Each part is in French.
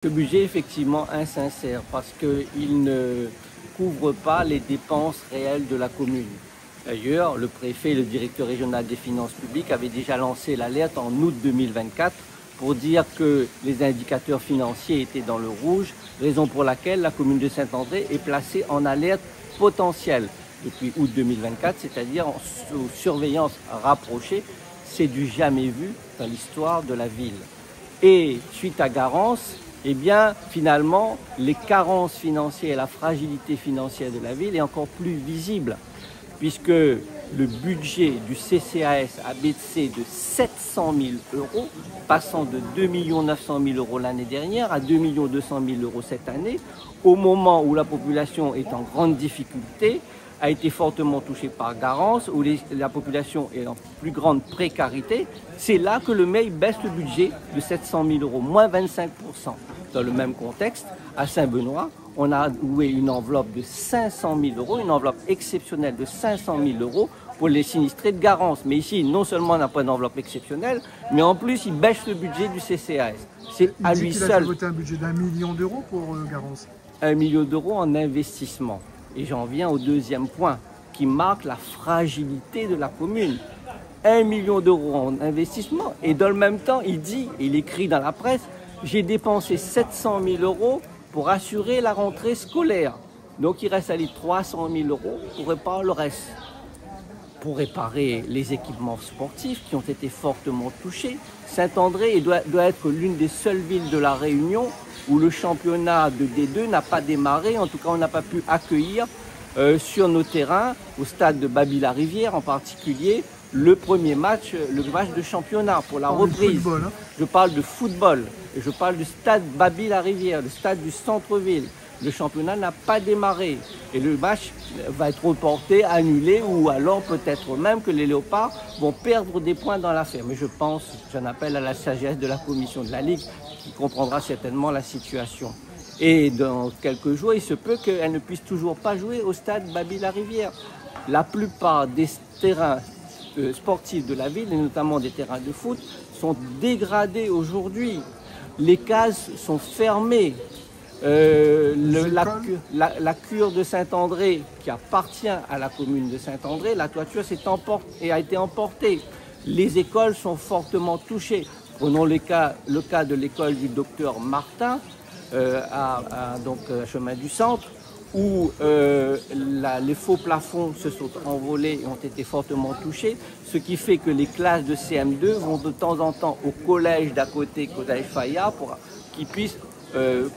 Ce budget est effectivement insincère parce qu'il ne couvre pas les dépenses réelles de la commune. D'ailleurs, le préfet et le directeur régional des finances publiques avaient déjà lancé l'alerte en août 2024 pour dire que les indicateurs financiers étaient dans le rouge, raison pour laquelle la commune de Saint-André est placée en alerte potentielle depuis août 2024, c'est-à-dire sous surveillance rapprochée. C'est du jamais vu dans l'histoire de la ville. Et suite à Garance, eh bien, finalement, les carences financières et la fragilité financière de la ville est encore plus visible, puisque le budget du CCAS a baissé de 700 000 €, passant de 2 900 000 € l'année dernière à 2 200 000 € cette année, au moment où la population est en grande difficulté, a été fortement touchée par Garance, où la population est en plus grande précarité. C'est là que le maire baisse le budget de 700 000 €, moins 25%. Dans le même contexte, à Saint-Benoît, on a alloué une enveloppe de 500 000 €, une enveloppe exceptionnelle de 500 000 € pour les sinistrés de Garance. Mais ici, non seulement on n'a pas d'enveloppe exceptionnelle, mais en plus, il baisse le budget du CCAS. C'est à lui seul. Il a voté un budget d'1 million d'euros pour Garance. 1 million d'euros en investissement. Et j'en viens au deuxième point qui marque la fragilité de la commune. 1 million d'euros en investissement et dans le même temps, il écrit dans la presse, j'ai dépensé 700 000 € pour assurer la rentrée scolaire. Donc il reste à lui 300 000 € pour réparer le reste. Pour réparer les équipements sportifs qui ont été fortement touchés. Saint-André doit être l'une des seules villes de la Réunion où le championnat de D2 n'a pas démarré. En tout cas, on n'a pas pu accueillir sur nos terrains, au stade de Baby-la-Rivière en particulier, le premier match, le match de championnat pour la reprise. Football, hein. Je parle de football, et je parle du stade Baby-la-Rivière, le stade du centre-ville. Le championnat n'a pas démarré et le match va être reporté, annulé ou alors peut-être même que les Léopards vont perdre des points dans l'affaire. Mais je pense, j'en appelle à la sagesse de la commission de la Ligue qui comprendra certainement la situation. Et dans quelques jours, il se peut qu'elle ne puisse toujours pas jouer au stade Baby-la-Rivière. La plupart des terrains sportifs de la ville, et notamment des terrains de foot, sont dégradés aujourd'hui. Les cases sont fermées. La cure de Saint-André, qui appartient à la commune de Saint-André, la toiture a été emportée. Les écoles sont fortement touchées. Prenons le cas de l'école du docteur Martin, chemin du centre, où les faux plafonds se sont envolés et ont été fortement touchés, ce qui fait que les classes de CM2 vont de temps en temps au collège d'à côté, collège Fayard, pour qu'ils puissent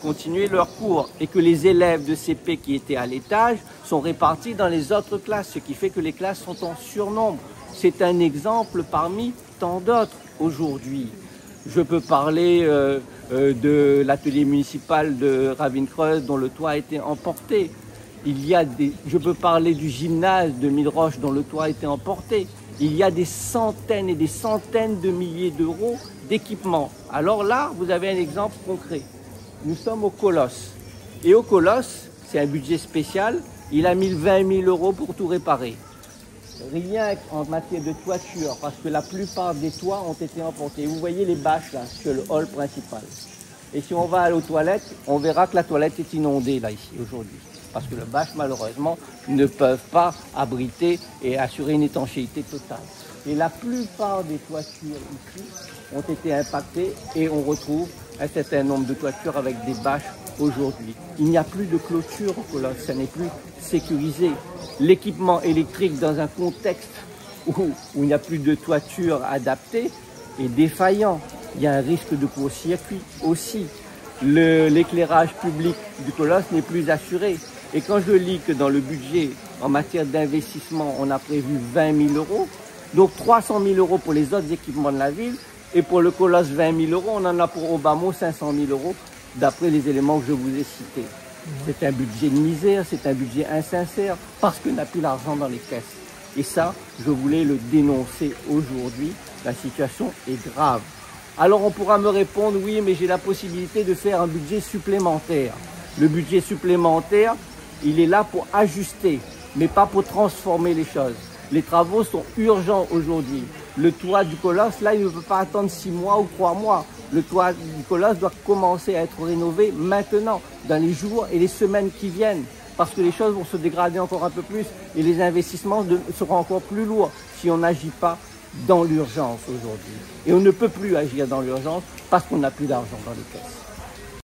continuer leur cours, et que les élèves de CP qui étaient à l'étage sont répartis dans les autres classes, ce qui fait que les classes sont en surnombre. C'est un exemple parmi tant d'autres aujourd'hui. Je peux parler de l'atelier municipal de Ravine-Creuse dont le toit a été emporté. Je peux parler du gymnase de Milleroche dont le toit a été emporté. Il y a des centaines et des centaines de milliers d'euros d'équipements. Alors là, vous avez un exemple concret. Nous sommes au Colosse. Et au Colosse, c'est un budget spécial, il a mis 20 000 € pour tout réparer. Rien en matière de toiture, parce que la plupart des toits ont été emportés. Vous voyez les bâches là, sur le hall principal. Et si on va aller aux toilettes, on verra que la toilette est inondée là, ici, aujourd'hui. Parce que les bâches, malheureusement, ne peuvent pas abriter et assurer une étanchéité totale. Et la plupart des toitures ici ont été impactées et on retrouve un certain nombre de toitures avec des bâches aujourd'hui. Il n'y a plus de clôture au Colosse, ça n'est plus sécurisé. L'équipement électrique dans un contexte où il n'y a plus de toiture adaptée est défaillant. Il y a un risque de court-circuit aussi. L'éclairage public du Colosse n'est plus assuré. Et quand je lis que dans le budget, en matière d'investissement, on a prévu 20 000 €, donc 300 000 € pour les autres équipements de la ville, et pour le Colosse 20 000 €, on en a pour Obama 500 000 €, d'après les éléments que je vous ai cités. C'est un budget de misère, c'est un budget insincère, parce qu'on n'a plus l'argent dans les caisses. Et ça, je voulais le dénoncer aujourd'hui. La situation est grave. Alors on pourra me répondre, oui, mais j'ai la possibilité de faire un budget supplémentaire. Le budget supplémentaire, il est là pour ajuster, mais pas pour transformer les choses. Les travaux sont urgents aujourd'hui. Le toit du Colosse, là, il ne peut pas attendre 6 mois ou 3 mois. Le toit du colosse doit commencer à être rénové maintenant, dans les jours et les semaines qui viennent, parce que les choses vont se dégrader encore un peu plus et les investissements seront encore plus lourds si on n'agit pas dans l'urgence aujourd'hui. Et on ne peut plus agir dans l'urgence parce qu'on n'a plus d'argent dans les caisses.